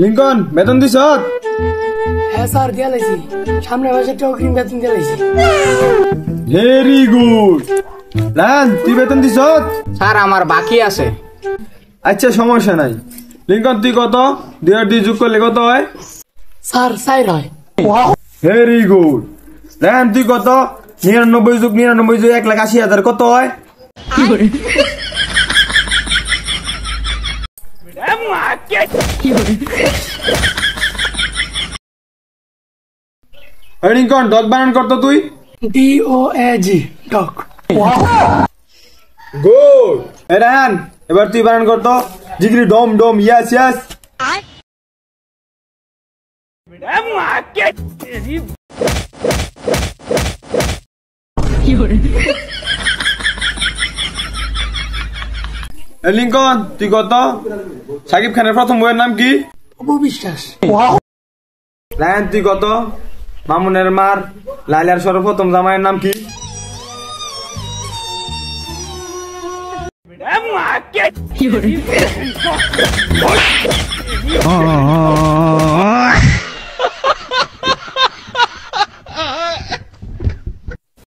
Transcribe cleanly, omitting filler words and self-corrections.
Lincoln বেতন দিছ? হ্যাঁ স্যার দিয়া লাইছি, সামনে মাসে অগ্রিম বেতন দিয়া লাইছি। Very good. রান তুই বেতন দিছ? স্যার আমার বাকি আছে। আচ্ছা সমস্যা নাই। লিঙ্কন তুই কত? 2 আর 2 যোগ করলে কত হয়? স্যার 4 হয়। Very good. রান তুই কত? 99 যোগ 99 যোগ 1,80,000 কত হয়? লিঙ্কন ডগ বানান করতো তুই? DOAG dog. গুড। রান এবার তুই বানান করতো জিগরি ডম ডম। ইয়াস ইয়াস। লিঙ্কন তুই কত? সাকিব খানের প্রথম বইয়ের নাম কি? অপু বিশ্বাস। রায়ন তুই কত? মামুনের মার লাইলার সর্বপ্রথম জামাইয়ের নাম কি?